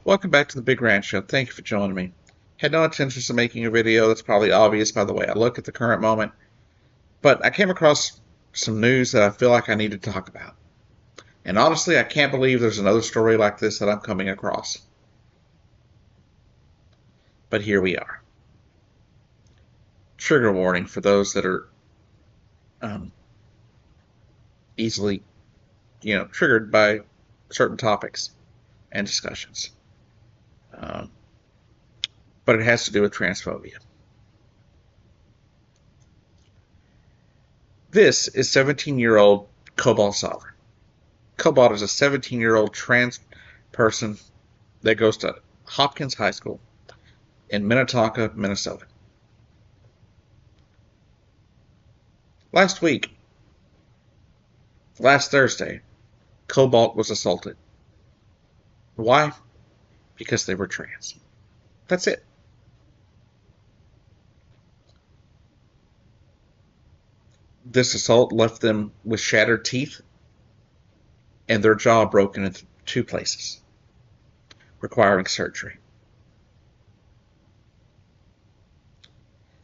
Welcome back to the Big Ranch Show. Thank you for joining me. Had no intentions of making a video. That's probably obvious by the way I look at the current moment. But I came across some news that I feel like I need to talk about. And honestly, I can't believe there's another story like this that I'm coming across. But here we are. Trigger warning for those that are um, easily, triggered by certain topics and discussions. Um, but it has to do with transphobia. This is 17-year-old Cobalt Sovereign. Cobalt is a 17-year-old trans person that goes to Hopkins High School in Minnetonka, Minnesota. Last Thursday, Cobalt was assaulted. Why? Because they were trans. That's it. This assault left them with shattered teeth and their jaw broken in two places, requiring surgery.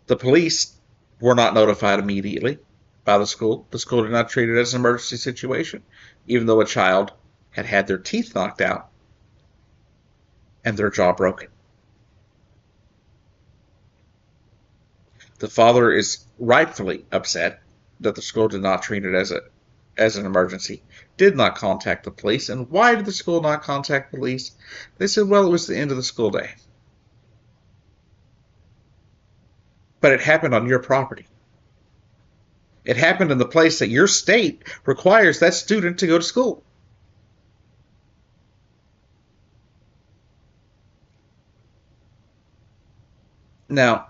The police were not notified immediately by the school. The school did not treat it as an emergency situation, even though a child had had their teeth knocked out and their jaw broken. The father is rightfully upset that the school did not treat it as an emergency, did not contact the police. And why did the school not contact the police? They said, well, it was the end of the school day. But it happened on your property. It happened in the place that your state requires that student to go to school. Now,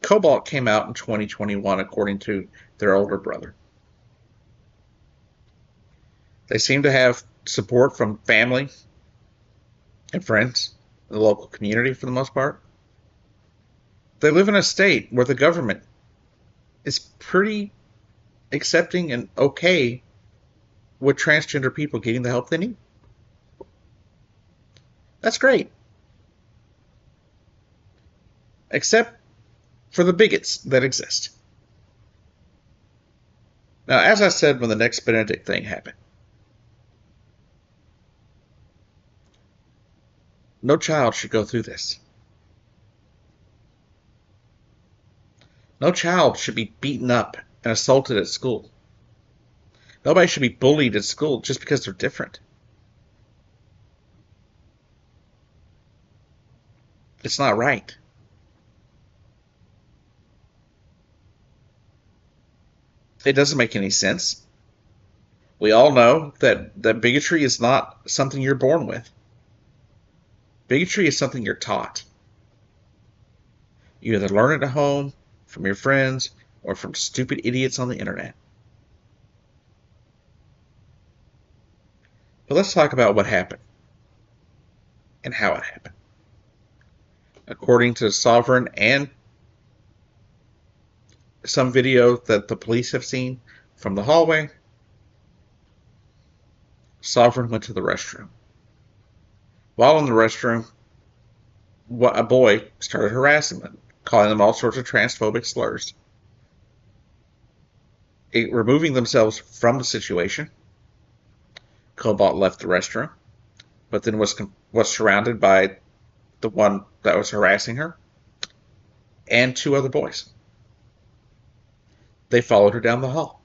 Cobalt came out in 2021, according to their older brother. They seem to have support from family and friends, the local community for the most part. They live in a state where the government is pretty accepting and okay with transgender people getting the help they need. That's great. Except for the bigots that exist. Now, as I said when the next Benedict thing happened, no child should go through this. No child should be beaten up and assaulted at school. Nobody should be bullied at school just because they're different. It's not right. It doesn't make any sense. We all know that bigotry is not something you're born with. Bigotry is something you're taught. You either learn it at home, from your friends, or from stupid idiots on the internet. But let's talk about what happened and how it happened. According to Sovereign and some video that the police have seen from the hallway, Sovereign went to the restroom. While in the restroom, a boy started harassing them, calling them all sorts of transphobic slurs. Removing themselves from the situation, Cobalt left the restroom, but then was surrounded by the one that was harassing her and two other boys. They followed her down the hall.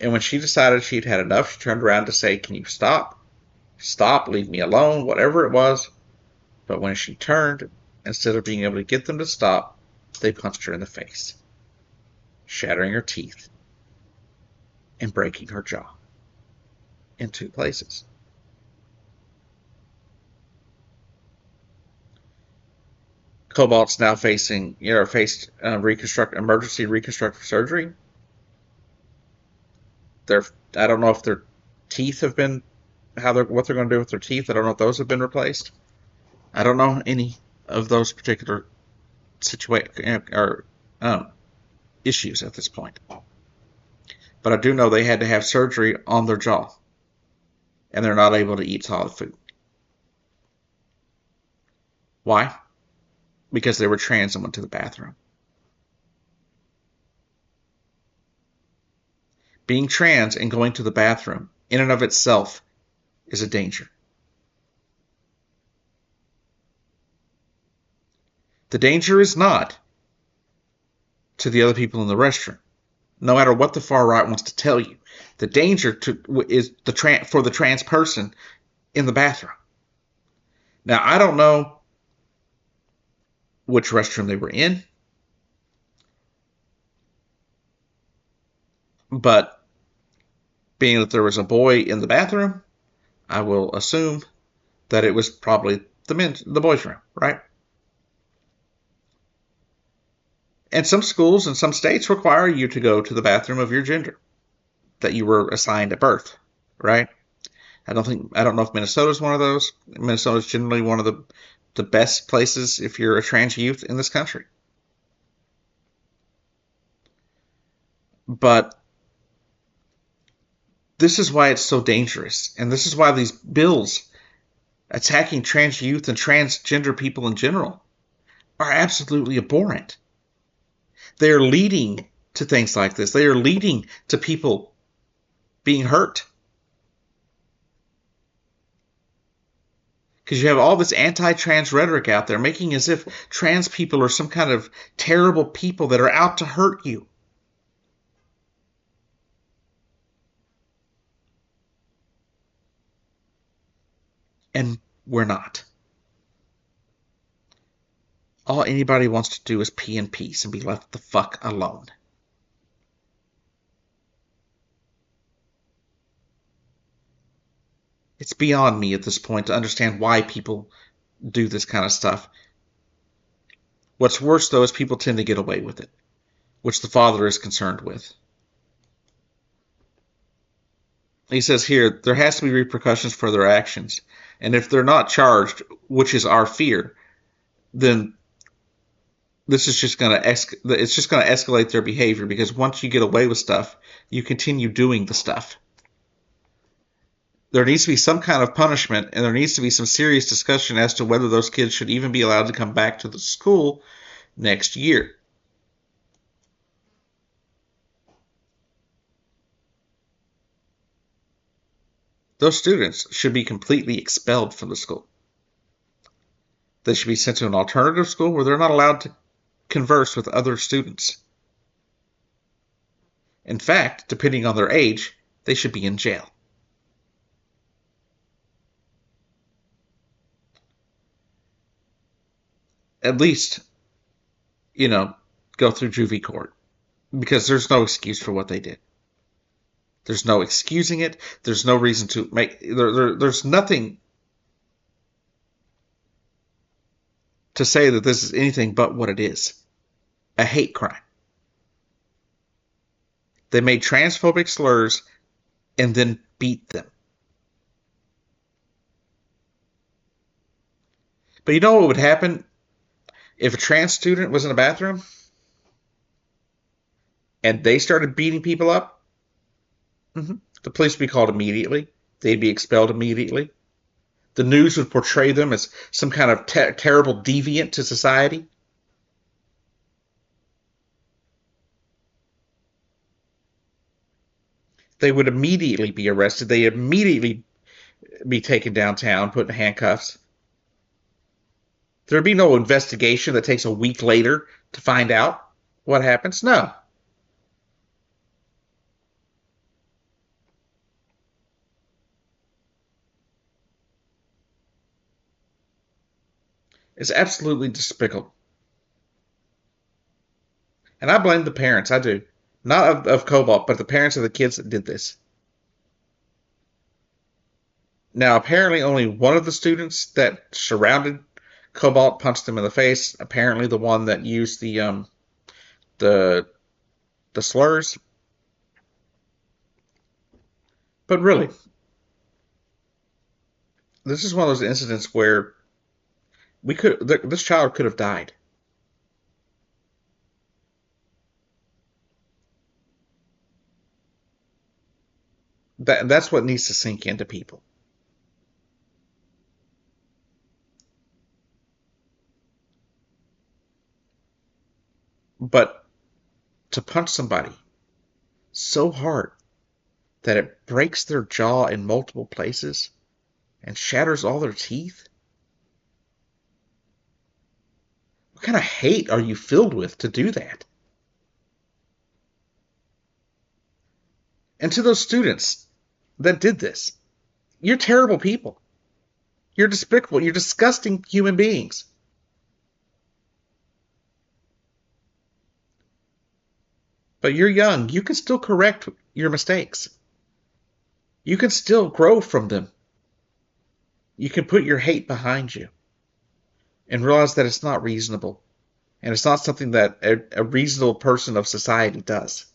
And when she decided she'd had enough, she turned around to say, "Can you stop? Stop, leave me alone," whatever it was. But when she turned, instead of being able to get them to stop, they punched her in the face, shattering her teeth and breaking her jaw in two places. Cobalt's now faced emergency reconstructive surgery. I don't know if their teeth have been what they're going to do with their teeth. I don't know if those have been replaced. I don't know any of those particular issues at this point. But I do know they had to have surgery on their jaw. and they're not able to eat solid food. Why? Because they were trans and went to the bathroom. Being trans and going to the bathroom, in and of itself, is a danger. The danger is not to the other people in the restroom, no matter what the far right wants to tell you. The danger is for the trans person in the bathroom. Now, I don't know which restroom they were in, but being that there was a boy in the bathroom, I will assume that it was probably the boys' room, right? And some schools and some states require you to go to the bathroom of your gender that you were assigned at birth, right? I don't know if Minnesota's one of those. Minnesota's generally one of the best places if you're a trans youth in this country. But this is why it's so dangerous, and this is why these bills attacking trans youth and transgender people in general are absolutely abhorrent. They are leading to things like this. They are leading to people being hurt. Because you have all this anti-trans rhetoric out there making as if trans people are some kind of terrible people that are out to hurt you. And we're not. All anybody wants to do is pee in peace and be left the fuck alone. It's beyond me at this point to understand why people do this kind of stuff. What's worse, though, is people tend to get away with it, which the father is concerned with. He says here, there has to be repercussions for their actions. And if they're not charged, which is our fear, then this is just going to escalate their behavior, because once you get away with stuff, you continue doing the stuff. There needs to be some kind of punishment, and there needs to be some serious discussion as to whether those kids should even be allowed to come back to the school next year. Those students should be completely expelled from the school. They should be sent to an alternative school where they're not allowed to converse with other students. In fact, depending on their age, they should be in jail. At least, go through juvie court, because there's no excuse for what they did. There's no excusing it. There's no reason to there's nothing to say that this is anything but what it is. A hate crime. They made transphobic slurs and then beat them. But you know what would happen if a trans student was in a bathroom and they started beating people up? The police would be called immediately. They'd be expelled immediately. The news would portray them as some kind of terrible deviant to society. They would immediately be arrested. They immediately be taken downtown, put in handcuffs. There'd be no investigation that takes a week later to find out what happens. No. It's absolutely despicable. And I blame the parents. I do. Not of Cobalt, but the parents of the kids that did this. Now, apparently only one of the students that surrounded Cobalt punched him in the face. Apparently the one that used the slurs. But really, this is one of those incidents where this child could have died. That's what needs to sink into people. But to punch somebody so hard that it breaks their jaw in multiple places and shatters all their teeth? What kind of hate are you filled with to do that? And to those students that did this, you're terrible people. You're despicable. You're disgusting human beings. But you're young. You can still correct your mistakes. You can still grow from them. You can put your hate behind you and realize that it's not reasonable. And it's not something that a reasonable person of society does.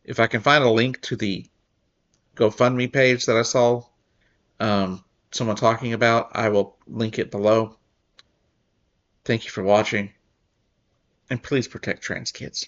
If I can find a link to the GoFundMe page that I saw someone talking about, I will link it below. Thank you for watching, and please protect trans kids.